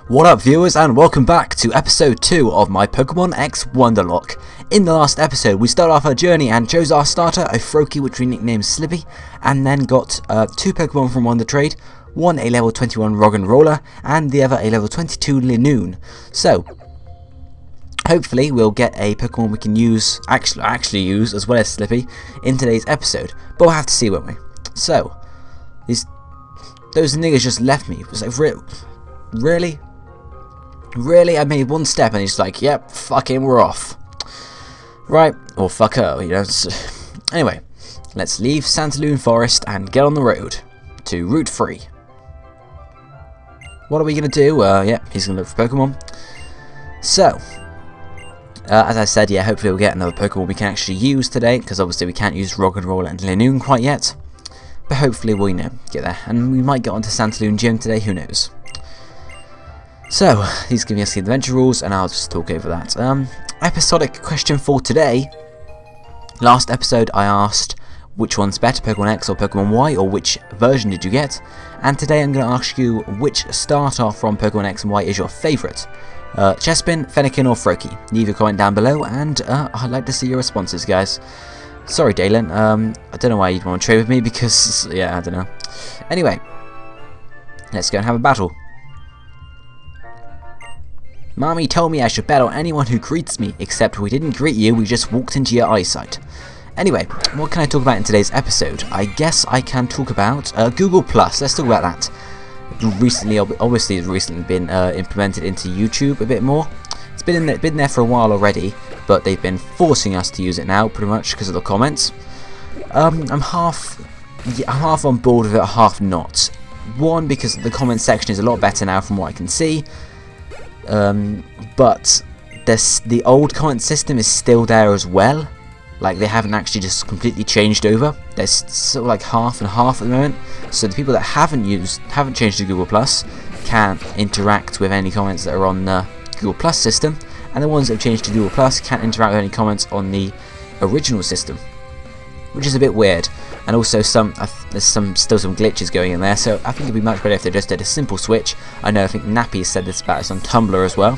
What up viewers, and welcome back to episode 2 of my Pokemon X Wonderlocke. In the last episode we started off our journey and chose our starter, a Froakie, which we nicknamed Slippy, and then got 2 Pokemon from Wonder Trade, one a level 21 Roggenrola and the other a level 22 Linoone. So hopefully we'll get a Pokemon we can use, actually use, as well as Slippy, in today's episode, but we'll have to see, won't we? So, those niggas just left me. It was like, really? Really? I made one step and he's like, yep, fuck him, we're off. Right, or fuck her, you know. Anyway, let's leave Santalune Forest and get on the road to Route 3. What are we going to do? Yep, he's going to look for Pokemon. So, as I said, yeah, hopefully we'll get another Pokemon we can actually use today, because obviously we can't use Roggenrola and Linoone quite yet. But hopefully we'll, get there. And we might get onto Santalune Gym today, who knows. So, he's giving us the adventure rules, and I'll just talk over that. Episodic question for today. Last episode I asked which one's better, Pokemon X or Pokemon Y, or which version did you get? And today I'm going to ask you which starter from Pokemon X and Y is your favourite. Chespin, Fennekin or Froakie? Leave your comment down below, and I'd like to see your responses, guys. Sorry, Dalen, I don't know why you'd want to trade with me, because, yeah, I don't know. Anyway, let's go and have a battle. Mommy told me I should battle anyone who greets me, except we didn't greet you, we just walked into your eyesight. Anyway, what can I talk about in today's episode? I guess I can talk about Google+. Let's talk about that. Recently, obviously, it's recently been implemented into YouTube a bit more. It's been there for a while already, but they've been forcing us to use it now, pretty much because of the comments. I'm half on board with it, half not. One, because the comment section is a lot better now from what I can see. But the old comment system is still there as well. Like, they haven't actually just completely changed over. There's sort of like half and half at the moment. So the people that haven't changed to Google Plus can't interact with any comments that are on the Google Plus system, and the ones that have changed to Google Plus can't interact with any comments on the original system, which is a bit weird. And also there's still some glitches going in there, so I think it'd be much better if they just did a simple switch. I think Nappy said this about us on Tumblr as well,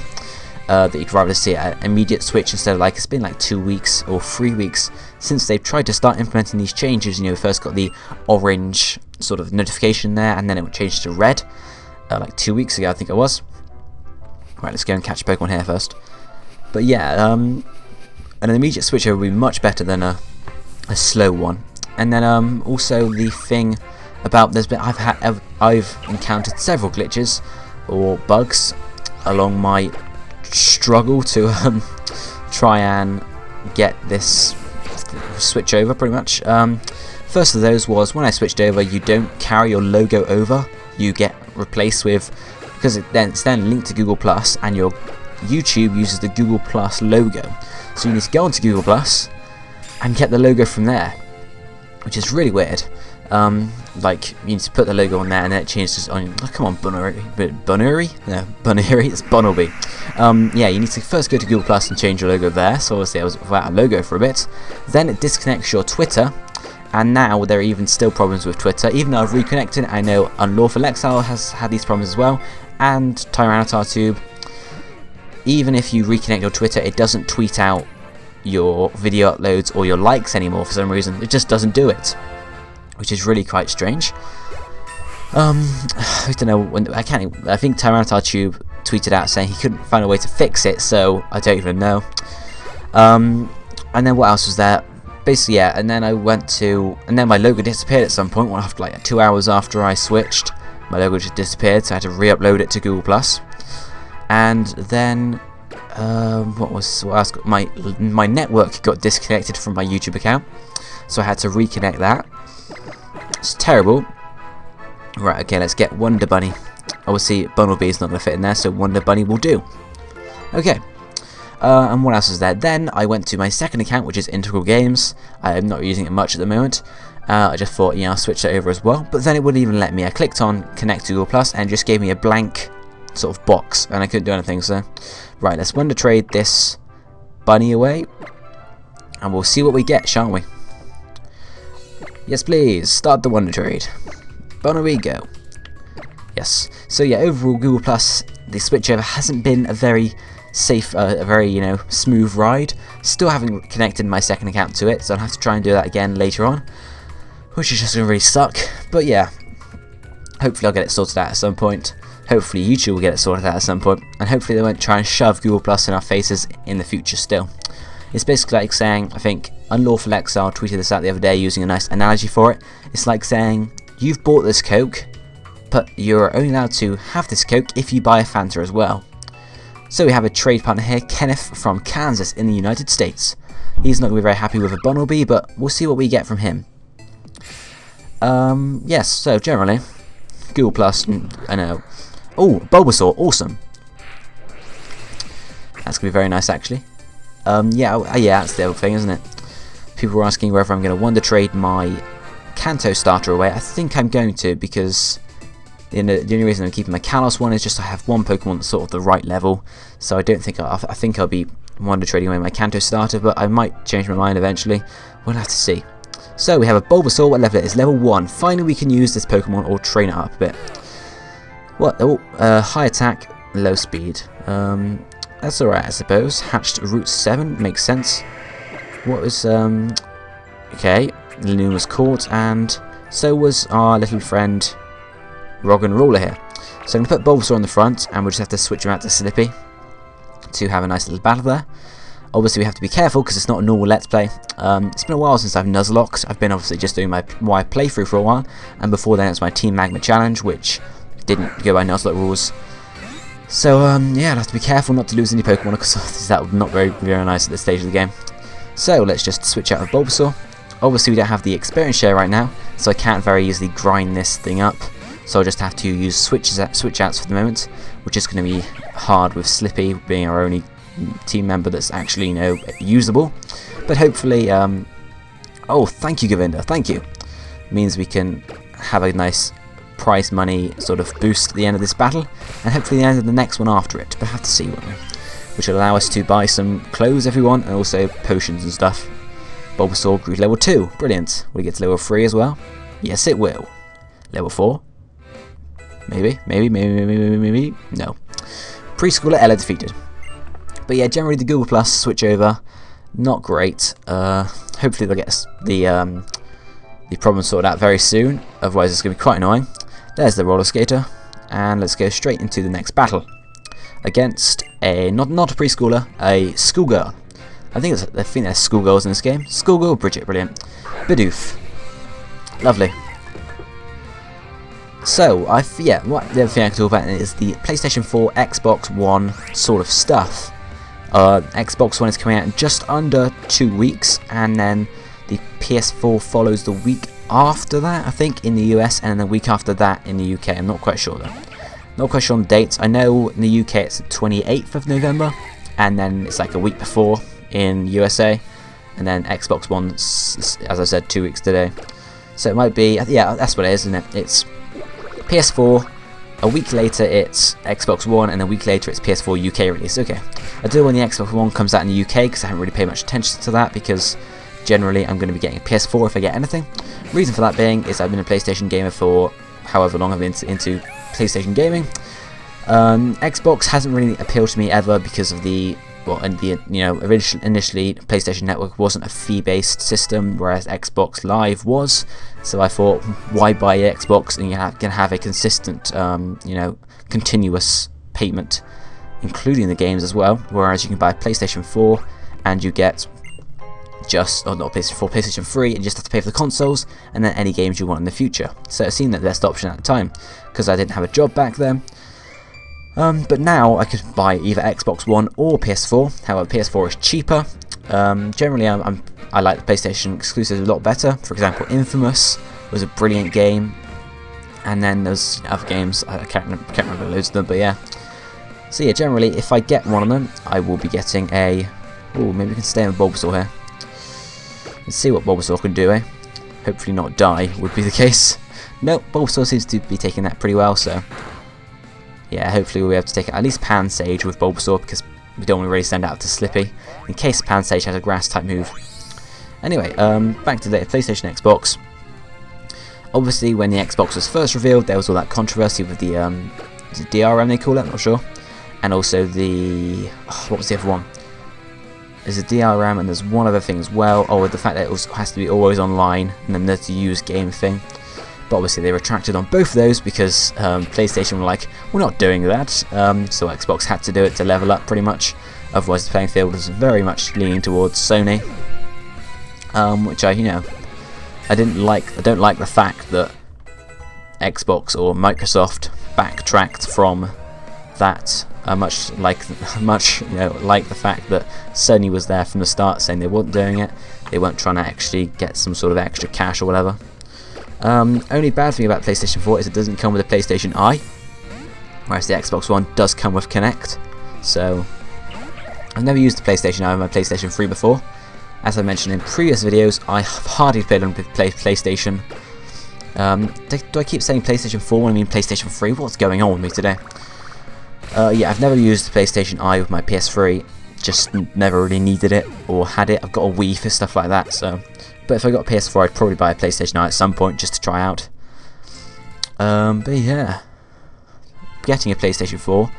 that you'd rather see an immediate switch instead of, like, it's been like 2 weeks or 3 weeks since they've tried to start implementing these changes. We first got the orange sort of notification there, and then it changed to red like 2 weeks ago, I think it was. Right, let's go and catch Pokemon here first. But yeah, an immediate switch would be much better than a slow one. And then also the thing about I've encountered several glitches or bugs along my struggle to try and get this switch over, pretty much. First of those was when I switched over, you don't carry your logo over, you get replaced with, because it's then linked to Google Plus, and your YouTube uses the Google Plus logo, so you need to go onto Google Plus and get the logo from there, which is really weird. Like, you need to put the logo on there and then it changes on. Oh, come on, Bunnery? No, Bunnery, it's Bunnelby. Yeah, you need to first go to Google Plus and change your logo there, so obviously I was without a logo for a bit. Then it disconnects your Twitter, and now there are even still problems with Twitter. Even though I've reconnected, I know Unlawful Exile has had these problems as well, and Tyranitar. Even if you reconnect your Twitter, it doesn't tweet out your video uploads or your likes anymore for some reason. It just doesn't do it, which is really quite strange. I don't know, I think Tyranitar tweeted out saying he couldn't find a way to fix it, so I don't even know. And then what else was there? Basically, yeah, and then and then my logo disappeared at some point, after like 2 hours after I switched. My logo just disappeared, so I had to re-upload it to Google Plus. And then what else? My network got disconnected from my YouTube account, so I had to reconnect that. It's terrible. Right, okay, let's get Wonder Bunny. Obviously, Bunnelby is not going to fit in there, so Wonder Bunny will do. Okay. And what else is there? Then I went to my second account, which is Integral Games. I am not using it much at the moment. I just thought, I'll switch it over as well. But then it wouldn't even let me. I clicked on Connect to Google Plus and it just gave me a blank sort of box, and I couldn't do anything. So, right, let's Wonder Trade this bunny away, and we'll see what we get, shan't we? Yes, please. Start the Wonder Trade. Bono we go. Yes. So yeah, overall Google Plus, the switchover hasn't been a very safe, a very, you know, smooth ride. Still haven't connected my second account to it, so I'll have to try and do that again later on, which is just going to really suck. But yeah, hopefully I'll get it sorted out at some point. Hopefully YouTube will get it sorted out at some point, and hopefully they won't try and shove Google Plus in our faces in the future still. It's basically like saying, I think Unlawful Exile tweeted this out the other day using a nice analogy for it. It's like saying, you've bought this Coke, but you're only allowed to have this Coke if you buy a Fanta as well. So we have a trade partner here, Kenneth from Kansas in the United States. He's not going to be very happy with a Bumblebee, but we'll see what we get from him. Yes, so generally, Google Plus, I know. Oh, Bulbasaur, awesome. That's going to be very nice actually. Yeah, that's the other thing, isn't it? People were asking whether I'm going to Wonder Trade my Kanto starter away. I think I'm going to, because the only reason I'm keeping my Kalos one is just I have one Pokemon that's sort of the right level, so I don't think I think I'll be Wonder Trading away my Kanto starter, but I might change my mind eventually. We'll have to see. So we have a Bulbasaur. What level it is? Level 1. Finally, we can use this Pokemon or train it up a bit. What? Oh, high attack, low speed. That's alright, I suppose. Hatched Route 7 makes sense. What was okay? Linoon was caught, and so was our little friend Roggenrola here. So I'm going to put Bulbasaur on the front, and we'll just have to switch him out to Slippy to have a nice little battle there. Obviously we have to be careful because it's not a normal Let's Play. It's been a while since I've Nuzlocked. I've been obviously just doing my playthrough for a while, and before then it's my Team Magma Challenge, which didn't go by Nuzlocke rules. So yeah, I'll have to be careful not to lose any Pokemon, because that would not be very nice at this stage of the game. So let's just switch out of Bulbasaur. Obviously we don't have the experience share right now, so I can't very easily grind this thing up. So I'll just have to use switch outs for the moment, which is going to be hard with Slippy being our only team member that's actually, you know, usable. But hopefully, oh, thank you, Govinda, thank you. Means we can have a nice prize money sort of boost at the end of this battle, and hopefully the end of the next one after it. But I have to see, won't we? Which will allow us to buy some clothes, everyone, and also potions and stuff. Bulbasaur grew to level 2, brilliant. Will it get to level 3 as well? Yes, it will. Level 4. Maybe, no. Preschooler Ella defeated. But yeah, generally the Google Plus switch over, not great. Hopefully they'll get the problem sorted out very soon, otherwise it's going to be quite annoying. There's the roller skater, and let's go straight into the next battle against a not a preschooler, a schoolgirl. I think there's schoolgirls in this game. Schoolgirl Bridget, brilliant. Bidoof, lovely. So, yeah, what the other thing I can talk about is the PlayStation 4, Xbox One sort of stuff. Xbox One is coming out in just under 2 weeks, and then the PS4 follows the week after that, I think, in the US, and then the week after that in the UK. I'm not quite sure though. Not quite sure on the dates. I know in the UK it's the 28th of November, and then it's like a week before in USA, and then Xbox One, as I said, 2 weeks today. So it might be, yeah, that's what it is, isn't it? It's PS4, a week later it's Xbox One, and a week later it's PS4 UK release. Okay, I do know when the Xbox One comes out in the UK, because I haven't really paid much attention to that, because generally I'm going to be getting a PS4 if I get anything. Reason for that being is I've been a PlayStation gamer for however long I've been into PlayStation gaming. Xbox hasn't really appealed to me ever because of the, well, and the, you know, initially PlayStation Network wasn't a fee-based system, whereas Xbox Live was. So I thought, why buy Xbox and you can have a consistent, you know, continuous payment, including the games as well. Whereas you can buy PlayStation 4 and you get just, or not PlayStation 4, PlayStation 3, and you just have to pay for the consoles and then any games you want in the future. So it seemed the best option at the time because I didn't have a job back then. But now I could buy either Xbox One or PS4. However, PS4 is cheaper. Generally, I like the PlayStation exclusives a lot better. For example, Infamous was a brilliant game, and then there's other games I can't remember loads of them, but yeah. So yeah, generally, if I get one of them, I will be getting a. Oh, maybe we can stay with Bulbasaur here. Let's see what Bulbasaur can do, eh? Hopefully not die would be the case. Nope, Bulbasaur seems to be taking that pretty well, so yeah, hopefully we'll be able to take at least Pansage with Bulbasaur, because we don't want to really send out to Slippy, in case Pansage has a grass type move. Anyway, back to the PlayStation Xbox. Obviously, when the Xbox was first revealed, there was all that controversy with the DRM, they call it, I'm not sure. And also the... what was the other one? There's a DRM and there's one other thing as well. Oh, with the fact that it also has to be always online, and then there's the used game thing. But obviously they retracted on both of those because PlayStation were like, we're not doing that. So Xbox had to do it to level up pretty much. Otherwise the playing field was very much leaning towards Sony. Which I don't like the fact that Xbox or Microsoft backtracked from that. Much like the fact that Sony was there from the start saying they weren't doing it. They weren't trying to actually get some sort of extra cash or whatever. Only bad thing about PlayStation 4 is it doesn't come with a PlayStation Eye, whereas the Xbox One does come with Kinect. So I've never used the PlayStation Eye on my PlayStation 3 before. As I mentioned in previous videos, I have hardly played on PlayStation. Do I keep saying PlayStation 4 when I mean PlayStation 3? What's going on with me today? Yeah, I've never used the PlayStation Eye with my PS3. Just never really needed it or had it. I've got a Wii for stuff like that. So, but if I got a PS4, I'd probably buy a PlayStation Eye at some point just to try out. But yeah, getting a PlayStation 4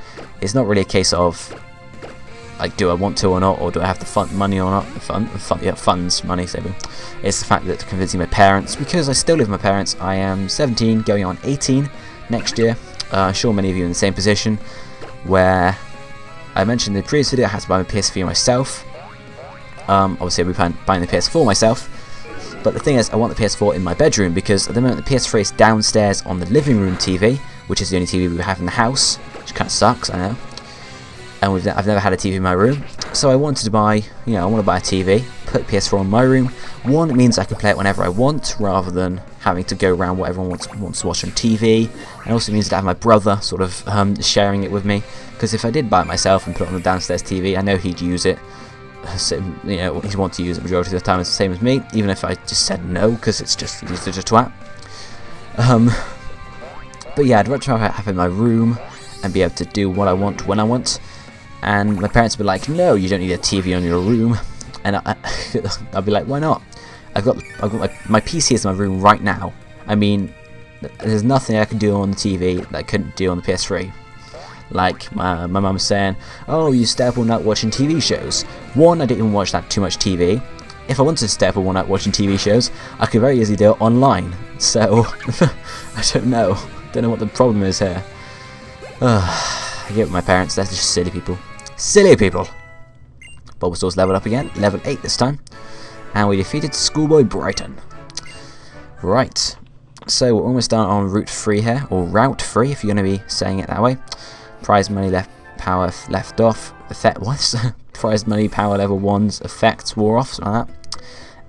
is not really a case of like, do I want to or not, or do I have the money or not? Funds, money saving. It's the fact that convincing my parents, because I still live with my parents. I am 17, going on 18 next year. I'm sure many of you are in the same position, where I mentioned in the previous video I had to buy my PS3 myself. Obviously I'll be buying the PS4 myself, but the thing is I want the PS4 in my bedroom, because at the moment the PS3 is downstairs on the living room TV, which is the only TV we have in the house, which kind of sucks, I know. And I've never had a TV in my room, so I wanted to buy, I want to buy a TV, put PS4 in my room. One, it means I can play it whenever I want, rather than having to go around what everyone wants to watch on TV. And also means that I have my brother sort of sharing it with me, because if I did buy it myself and put it on the downstairs TV, I know he'd use it. So, he'd want to use it majority of the time. It's the same as me, even if I just said no, because it's just he's such a twat. But yeah, I'd rather have it in my room and be able to do what I want when I want. And my parents would be like, no, you don't need a TV in your room. And I'd be like, why not? I've got my PC is in my room right now. I mean, there's nothing I can do on the TV that I couldn't do on the PS3. Like my mum saying, oh, you stay up all night watching TV shows. One, I didn't even watch that too much TV. If I wanted to stay up all night watching TV shows, I could very easily do it online. So I don't know what the problem is here. I get with my parents, they're just silly people. Silly people! Bulbasaur's leveled up again, level 8 this time. And we defeated Schoolboy Brighton. Right, so we're almost done on Route 3 here, or Route 3 if you're going to be saying it that way. Prize money power left off. Effect, what? Prize money power level 1's effects wore off, something like that.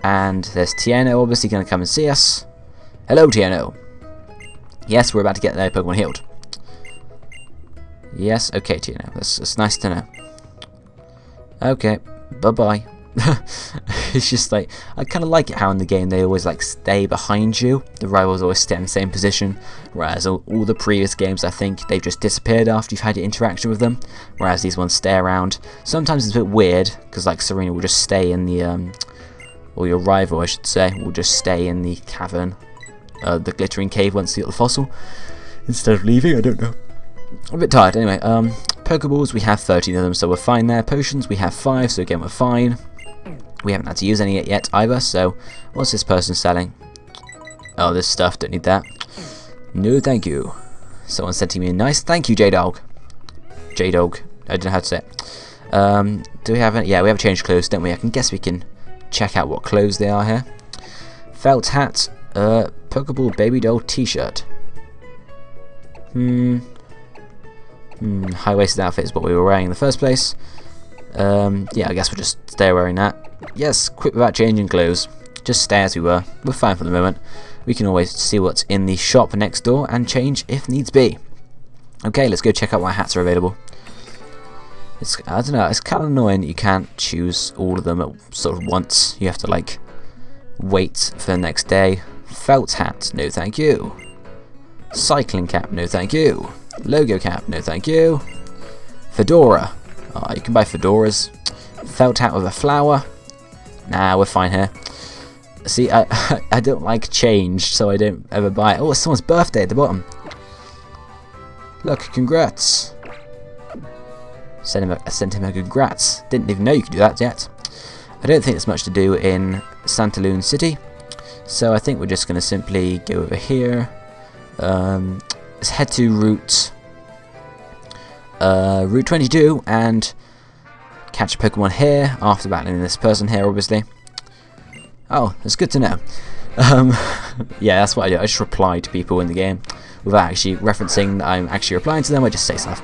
And there's Tiano obviously going to come and see us. Hello Tiano. Yes, we're about to get their Pokemon healed. Yes, okay, Tiano. That's nice to know. Okay, bye-bye. It's just like, I kind of like it how in the game they always like stay behind you. The rivals always stay in the same position, whereas all the previous games I think they've just disappeared after you've had your interaction with them, whereas these ones stay around. Sometimes it's a bit weird, because like Serena will just stay in the, or your rival I should say, will just stay in the cavern, the glittering cave once you get the fossil, instead of leaving, I don't know. I'm a bit tired. Anyway, Pokeballs, we have 13 of them, so we're fine there. Potions, we have 5, so again, we're fine. We haven't had to use any yet either, so what's this person selling? Oh, this stuff, don't need that. No, thank you. Someone sent me a nice thank you, J-Dog. J-Dog, I don't know how to say it. Do we have any? Yeah, we have changed clothes, don't we? I can guess we can check out what clothes they are here. Felt hat, Pokeball baby doll t-shirt. High-waisted outfit is what we were wearing in the first place. Yeah, I guess we'll just stay wearing that. Yes, quit without changing clothes. Just stay as we were. We're fine for the moment. We can always see what's in the shop next door and change if needs be. Okay, let's go check out what hats are available. I don't know, it's kind of annoying that you can't choose all of them at sort of once. You have to like wait for the next day. Felt hat, no thank you. Cycling cap, no thank you. Logo cap, no thank you. Fedora, oh, you can buy fedoras. Felt hat with a flower, nah, we're fine here. See, I don't like change, so I don't ever buy it. Oh, it's someone's birthday at the bottom. Look, congrats. Sent him a congrats. Didn't even know you could do that yet. I don't think there's much to do in Santalune City, so I think we're just going to simply go over here. Let's head to Route 22 and catch a Pokemon here after battling this person here, obviously. Oh, that's good to know. Yeah, that's what I do. I just reply to people in the game without actually referencing that I'm actually replying to them. I just say stuff.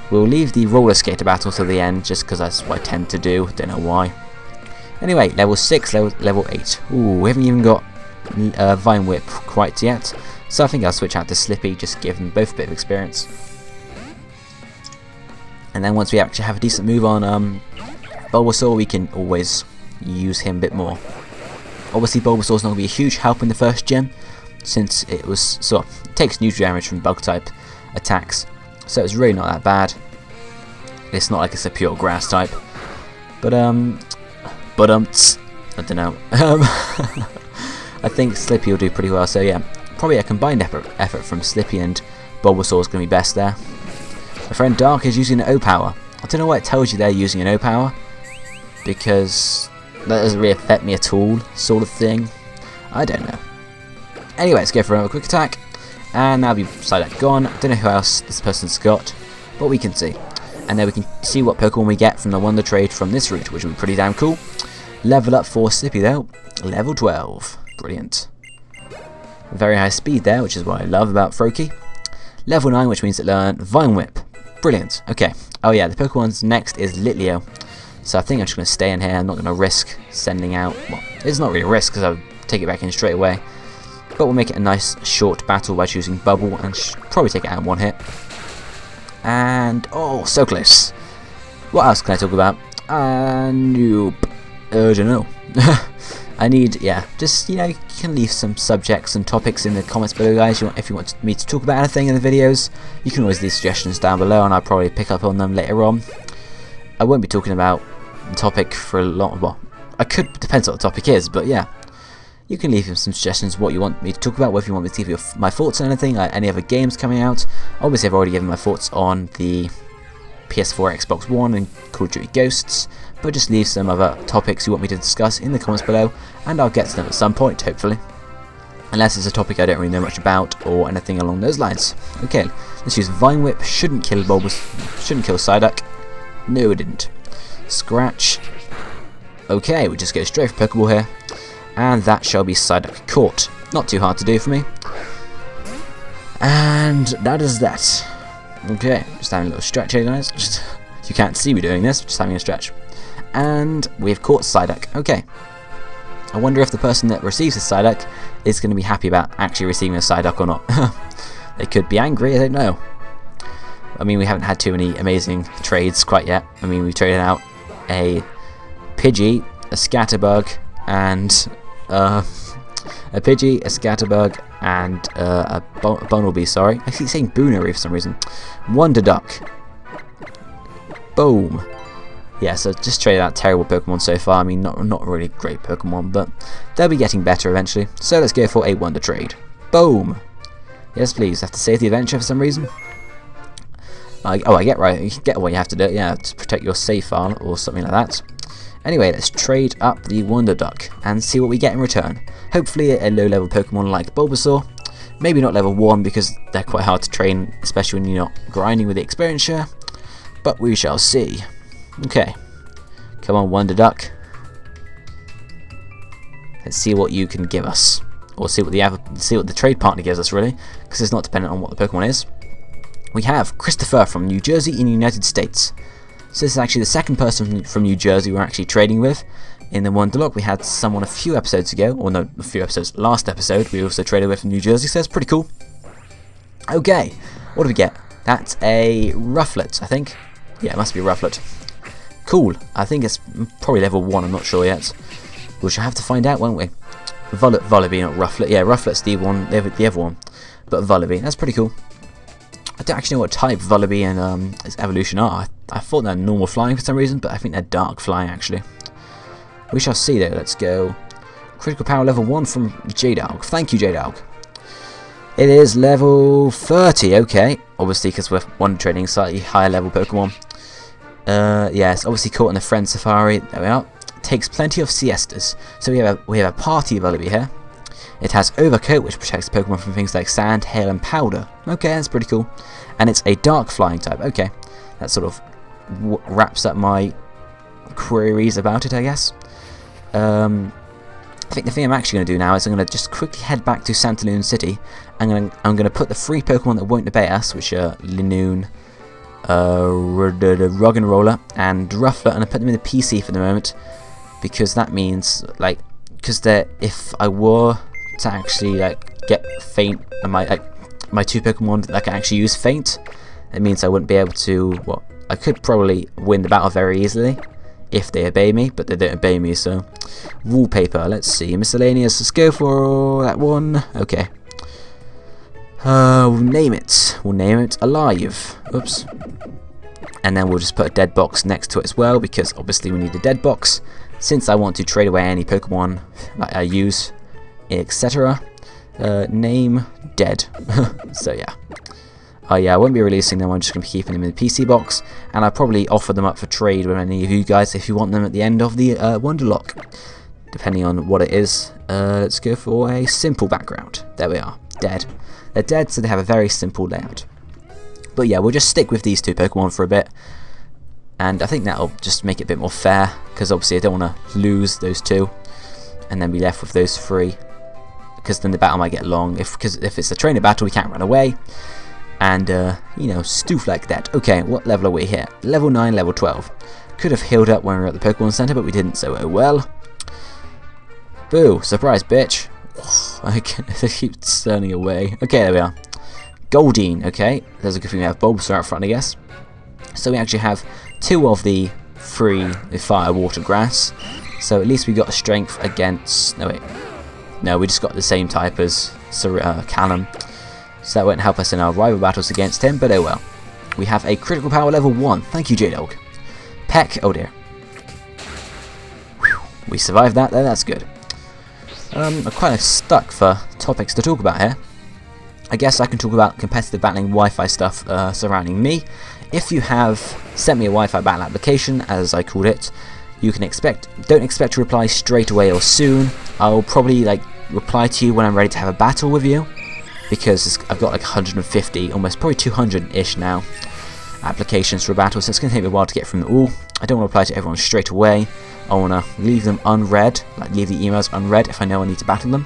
We'll leave the roller skater battle till the end, just because that's what I tend to do. Don't know why. Anyway, level 6, level 8. Ooh, we haven't even got Vine Whip quite yet, so I think I'll switch out to Slippy, just give them both a bit of experience. And then once we actually have a decent move on Bulbasaur, we can always use him a bit more. Obviously, Bulbasaur's not going to be a huge help in the first gym, since it takes neutral damage from bug type attacks, so it's really not that bad. It's not like it's a pure grass type, but I don't know. I think Slippy will do pretty well. So yeah, probably a combined effort from Slippy and Bulbasaur is going to be best there. My friend Dark is using an O-Power. I don't know why it tells you they're using an O-Power, because that doesn't really affect me at all, sort of thing. I don't know. Anyway, let's go for another quick attack, and that'll be Psyduck gone. I don't know who else this person's got, but we can see. And then we can see what Pokemon we get from the Wonder Trade from this route, which will be pretty damn cool. Level up for Slippy though, level 12. Brilliant. Very high speed there, which is what I love about Froakie. Level 9, which means it learned Vine Whip. Brilliant. Okay. Oh yeah, the Pokemon's next is Litleo. So I think I'm just going to stay in here. I'm not going to risk sending out... Well, it's not really a risk because I'll take it back in straight away. But we'll make it a nice short battle by choosing Bubble and probably take it out in one hit. And... oh, so close. What else can I talk about? Nope. I don't know. I need, yeah, just, you know, you can leave some subjects and topics in the comments below, guys. If you want me to talk about anything in the videos, you can always leave suggestions down below, and I'll probably pick up on them later on. I won't be talking about the topic for a lot. Well, I could, depends what the topic is, but yeah, you can leave some suggestions what you want me to talk about, whether you want me to give you my thoughts on anything, like any other games coming out. Obviously, I've already given my thoughts on the PS4, Xbox One, and Call of Duty Ghosts. But just leave some other topics you want me to discuss in the comments below, and I'll get to them at some point, hopefully. Unless it's a topic I don't really know much about, or anything along those lines. Okay, let's use Vine Whip. Shouldn't kill Psyduck. No, it didn't. Scratch. Okay, we just go straight for Pokeball here. And that shall be Psyduck caught. Not too hard to do for me. And that is that. Okay, just having a little stretch here, guys. Just, you can't see me doing this, just having a stretch. And we've caught Psyduck. Okay. I wonder if the person that receives a Psyduck is going to be happy about actually receiving a Psyduck or not. They could be angry, I don't know. I mean, we haven't had too many amazing trades quite yet. I mean, we've traded out a Pidgey, a Scatterbug, and a Bunnelby, sorry. I keep saying Boonery for some reason. Wonderduck. Boom. Yeah, so just traded out terrible Pokemon so far. I mean, not really great Pokemon, but they'll be getting better eventually. So let's go for a Wonder Trade. Boom. Yes, please. Have to save the adventure for some reason. Oh, I get right. You get what you have to do. Yeah, to protect your save file or something like that. Anyway, let's trade up the Wonderduck and see what we get in return. Hopefully a low-level Pokemon like Bulbasaur. Maybe not level 1 because they're quite hard to train, especially when you're not grinding with the Experience Share. But we shall see. Okay. Come on, Wonderduck. Let's see what you can give us. Or see what the trade partner gives us, really. Because it's not dependent on what the Pokemon is. We have Christopher from New Jersey in the United States. So this is actually the second person from New Jersey we're actually trading with. In the Wonderlocke, we had someone a few episodes ago, or no, a few episodes, last episode, we also traded with from New Jersey, so that's pretty cool. Okay, what do we get? That's a Rufflet, I think. Yeah, it must be a Rufflet. Cool, I think it's probably level 1, I'm not sure yet. We shall have to find out, won't we? Vullaby, not Rufflet. Yeah, Rufflet's the other one. But Vullaby, that's pretty cool. I don't actually know what type Vullaby and its evolution are. I thought they're normal flying for some reason, but I think they're dark flying actually. We shall see though. Let's go Critical power level 1 from J-Dog. Thank you, J-Dog. It is level 30, okay. Obviously, because we're one training slightly higher level Pokemon. Yes, obviously caught in the Friend Safari. There we are. Takes plenty of siestas. So we have a party Vullaby here. It has Overcoat, which protects Pokemon from things like sand, hail, and powder. Okay, that's pretty cool. And it's a dark flying type. Okay, that sort of wraps up my queries about it, I guess. I think the thing I'm actually going to do now is I'm going to just quickly head back to Santalune City. I'm going to put the 3 Pokemon that won't obey us, which are Linoon, Roggenrola, and Ruffler, and I put them in the PC for the moment, because that means, like, if I were to actually get Faint, and my 2 Pokemon that can actually use Faint, it means I wouldn't be able to. Well, I could probably win the battle very easily if they obey me, but they don't obey me. So, wallpaper. Let's see, miscellaneous. Let's go for that one. Okay. We'll name it. We'll name it Alive. Oops. And then we'll just put a dead box next to it as well, because obviously we need a dead box, since I want to trade away any Pokemon that I use, etc. Name dead. So yeah. Oh yeah, I won't be releasing them, I'm just going to be keeping them in the PC box, and I'll probably offer them up for trade with any of you guys if you want them at the end of the Wonderlocke, depending on what it is. Let's go for a simple background. There we are. Dead. They're dead, so they have a very simple layout. But yeah, we'll just stick with these 2 Pokemon for a bit, and I think that'll just make it a bit more fair, because obviously I don't want to lose those 2 and then be left with those 3, because then the battle might get long. Because if it's a trainer battle, we can't run away, and you know, stuff like that. Okay, what level are we here? Level 9, level 12. Could have healed up when we were at the Pokemon Center, but we didn't, so oh well. Boo! Surprise, bitch! I keep turning away. Okay, there we are. Goldeen, okay. There's a good thing we have Bulbasaur out front, I guess. So we actually have 2 of the 3 fire, water, grass. So at least we got strength against. No, wait. No, we just got the same type as Callum. So that won't help us in our rival battles against him, but oh well. We have a critical power level 1. Thank you, J-Dog. Peck. Oh dear. Whew. We survived that, though. That's good. I'm quite stuck for topics to talk about here. I guess I can talk about competitive battling Wi-Fi stuff surrounding me. If you have sent me a Wi-Fi battle application, as I called it, you can don't expect to reply straight away or soon. I'll probably reply to you when I'm ready to have a battle with you, because I've got 150, almost probably 200-ish now applications for a battle, so it's going to take me a while to get through them all. I don't want to reply to everyone straight away. I want to leave them unread, leave the emails unread if I know I need to battle them,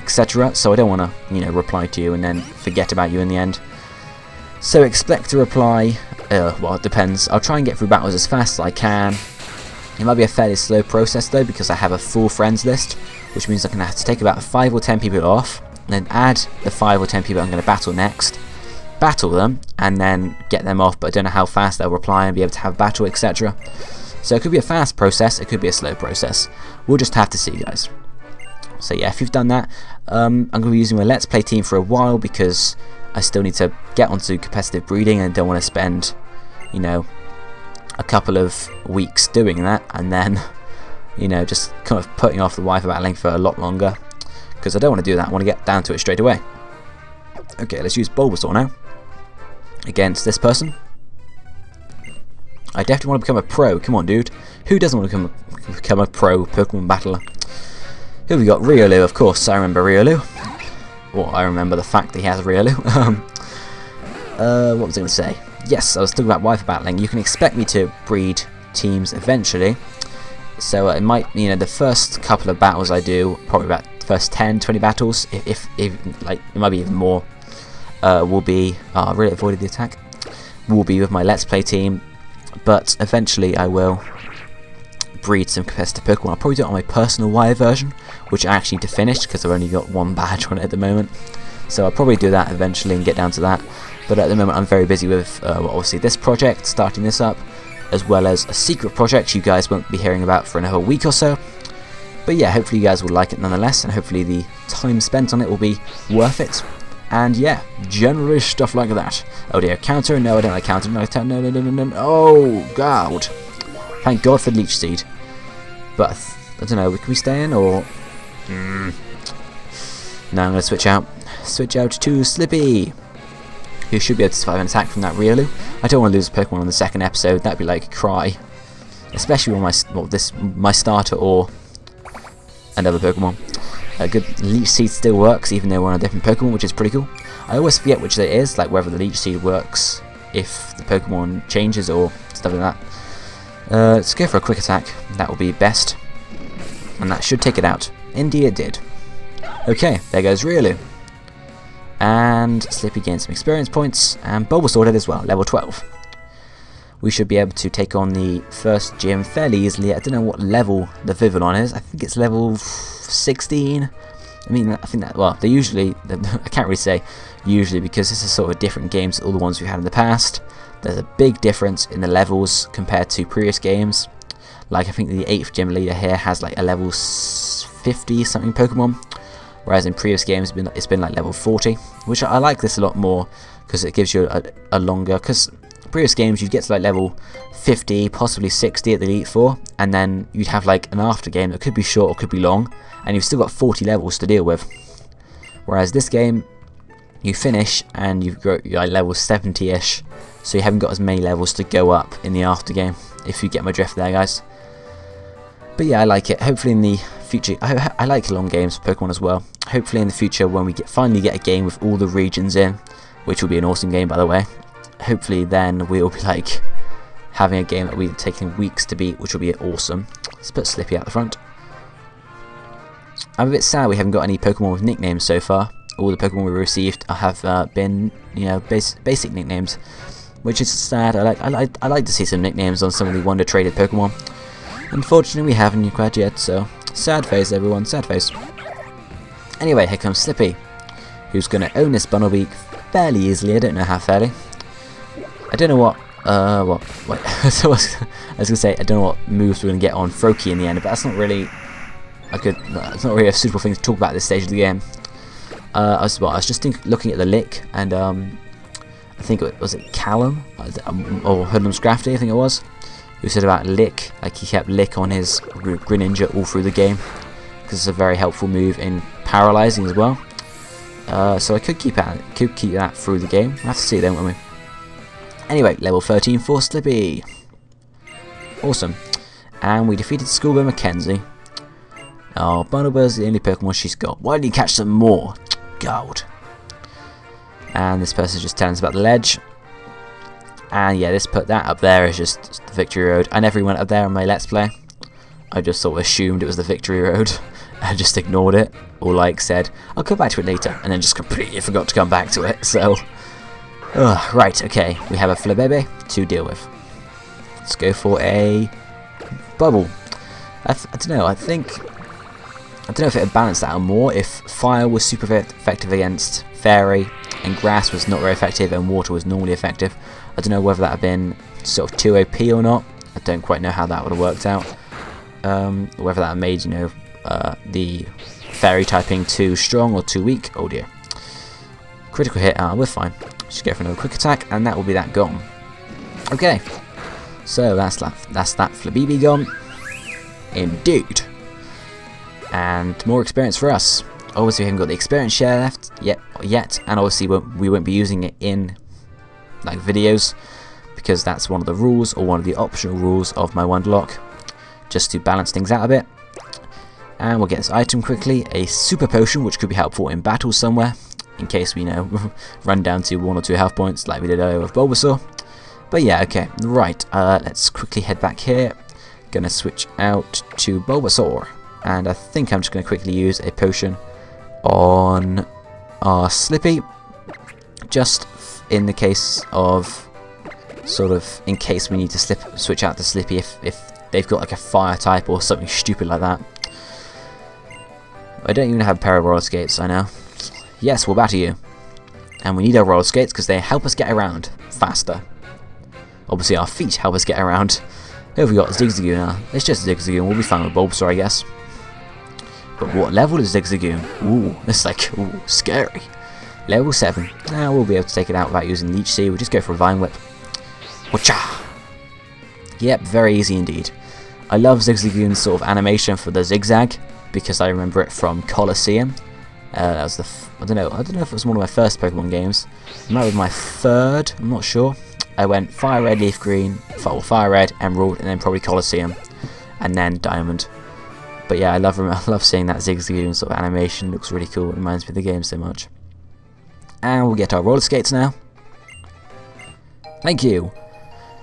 etc. So I don't want to, reply to you and then forget about you in the end. So expect a reply. Well, it depends. I'll try and get through battles as fast as I can. It might be a fairly slow process though, because I have a full friends list, which means I'm going to have to take about 5 or 10 people off, and then add the 5 or 10 people I'm going to battle next, battle them, and then get them off, but I don't know how fast they'll reply and be able to have a battle, etc. So it could be a fast process, it could be a slow process. We'll just have to see, guys. So yeah, if you've done that, I'm going to be using my Let's Play team for a while, because I still need to get onto competitive breeding and don't want to spend, a couple of weeks doing that and then, just kind of putting off the Wi-Fi battling for a lot longer, because I don't want to do that. I want to get down to it straight away. Okay, let's use Bulbasaur now against this person. I definitely want to become a pro. Come on, dude. Who doesn't want to become a pro Pokemon battler? Who have we got? Riolu, of course. I remember Riolu. Well, I remember the fact that he has Riolu. What was I going to say? Yes, I was talking about Wi-Fi battling. You can expect me to breed teams eventually. So it might, the first couple of battles I do, probably about the first 10, 20 battles, if it might be even more, will be, I really avoided the attack, will be with my Let's Play team, but eventually I will breed some competitive Pokemon. I'll probably do it on my personal wire version, which I actually need to finish, because I've only got 1 badge on it at the moment. So I'll probably do that eventually and get down to that. But at the moment I'm very busy with, obviously this project, starting this up, as well as a secret project you guys won't be hearing about for another week or so. But yeah, hopefully you guys will like it nonetheless, and hopefully the time spent on it will be worth it. And yeah, generally stuff like that. Oh dear, counter? No, I don't like counter. No. Oh, God. Thank God for Leech Seed. But, I don't know, can we stay in, or Now I'm going to switch out to Slippy, who should be able to survive an attack from that Riolu. I don't want to lose a Pokemon on the second episode. That'd be like a cry, especially when my starter or another Pokemon. A good Leech Seed still works even though we're on a different Pokemon, which is pretty cool. I always forget which it is, like whether the Leech Seed works if the Pokemon changes or stuff like that. Let's go for a quick attack. That will be best, and that should take it out. Indeed it did. Okay, there goes Riolu. And Slippy gained some experience points, and Bulbasaur did as well, level 12. We should be able to take on the first gym fairly easily. I don't know what level the Vivillon is. I think it's level 16. I mean, I think that, well, they usually, I can't really say usually because this is sort of different games to all the ones we've had in the past. There's a big difference in the levels compared to previous games. Like, I think the 8th gym leader here has like a level 50 something Pokemon, whereas in previous games it's been like level 40, which I like this a lot more because it gives you a longer, because previous games you'd get to like level 50, possibly 60 at the Elite Four, and then you'd have like an after game that could be short or could be long, and you've still got 40 levels to deal with. Whereas this game, you finish and you've got like level 70-ish, so you haven't got as many levels to go up in the after game, if you get my drift there, guys. But yeah, I like it. Hopefully in the future, I like long games for Pokemon as well. Hopefully in the future when we finally get a game with all the regions in, which will be an awesome game by the way, hopefully then we'll be like having a game that we've taken weeks to beat, which will be awesome. Let's put Slippy out the front. I'm a bit sad we haven't got any Pokemon with nicknames so far. All the Pokemon we received have been, you know, basic nicknames, which is sad. I like to see some nicknames on some of the Wonder traded Pokemon. Unfortunately, we haven't quite yet, so sad face, everyone, sad face. Anyway, here comes Slippy, who's going to own this Bunnelby fairly easily. I don't know how fairly. I don't know what. So I was going to say I don't know what moves we're going to get on Froakie in the end, but that's not really it's not really a suitable thing to talk about at this stage of the game. I was just looking at the Lick, and I think was it Callum or Hoodlum's Scrafty, I think it was, who said about Lick, like he kept Lick on his Greninja all through the game because it's a very helpful move in paralysing as well. So I could keep that through the game. We'll have to see then, won't we? Anyway, level 13 for Slippy. Awesome. And we defeated Schoolboy Mackenzie. Oh, Bunnelby's the only Pokemon she's got. Why didn't you catch some more? God. And this person's just telling us about the ledge. And yeah, put that up there is just the Victory Road. I never went up there on my Let's Play. I just sort of assumed it was the Victory Road. I just ignored it. Or like said, I'll come back to it later. And then just completely forgot to come back to it. So, right, okay. We have a Flabébé to deal with. Let's go for a Bubble. I don't know, I don't know if it would balance that out more if Fire was super effective against Fairy and Grass was not very effective and Water was normally effective. I don't know whether that had been sort of too OP or not. I don't quite know how that would have worked out. Whether that made, you know, the Fairy typing too strong or too weak. Oh dear. Critical hit, we're fine. Just go for another quick attack and that will be that gone. Okay. So that's that Flabébé gone. Indeed. And more experience for us. Obviously we haven't got the experience share left yet, and obviously we won't be using it in like videos because that's one of the rules, or one of the optional rules of my Wonderlocke, just to balance things out a bit. And we'll get this item quickly, a super potion, which could be helpful in battle somewhere in case we, you know, run down to 1 or 2 health points like we did earlier with Bulbasaur. But yeah, okay, right, let's quickly head back here. Gonna switch out to Bulbasaur. And I think I'm just going to quickly use a potion on our Slippy, just in the case of, sort of, in case we need to switch out to Slippy if they've got like a fire type or something stupid like that. I don't even have a pair of roller skates, I know. Yes, we'll battle you. And we need our roller skates because they help us get around faster. Obviously our feet help us get around. Who have we got? Zigzagoon now. It's just Zigzagoon, we'll be fine with Bulbasaur, I guess. But what level is Zigzagoon? Ooh, it's like, ooh, scary. Level 7. Now we'll be able to take it out without using Leech Seed. We'll just go for a Vine Whip. Whatcha! Yep, very easy indeed. I love Zigzagoon's sort of animation for the zigzag, because I remember it from Colosseum. That was the I don't know if it was one of my first Pokemon games. It might be my third, I'm not sure. I went Fire Red, Leaf Green, Fire Red, Emerald, and then probably Colosseum, and then Diamond. But yeah, I love seeing that Zigzagoon sort of animation. It looks really cool. It reminds me of the game so much. And we'll get our roller skates now. Thank you.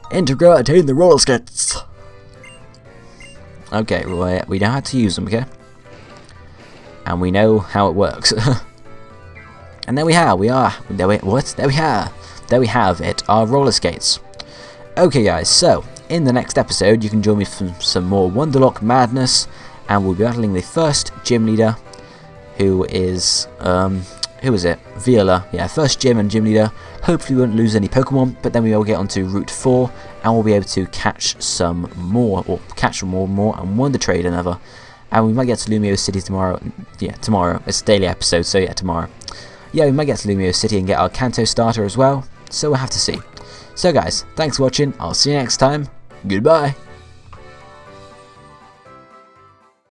Integra, attain the roller skates. Okay, we know how to use them, okay? And we know how it works. And there we have it, our roller skates. Okay guys, so in the next episode you can join me for some more Wonderlocke madness, and we'll be battling the first gym leader, who is who is it? Viola. Yeah, first gym and gym leader. Hopefully we won't lose any Pokemon, but then we will get onto Route 4 and we'll be able to catch some more, and Wonder Trade another. And we might get to Lumio City tomorrow. Yeah, tomorrow. It's a daily episode, so yeah, tomorrow. Yeah, we might get to Lumio City and get our Kanto starter as well, so we'll have to see. So guys, thanks for watching, I'll see you next time, goodbye!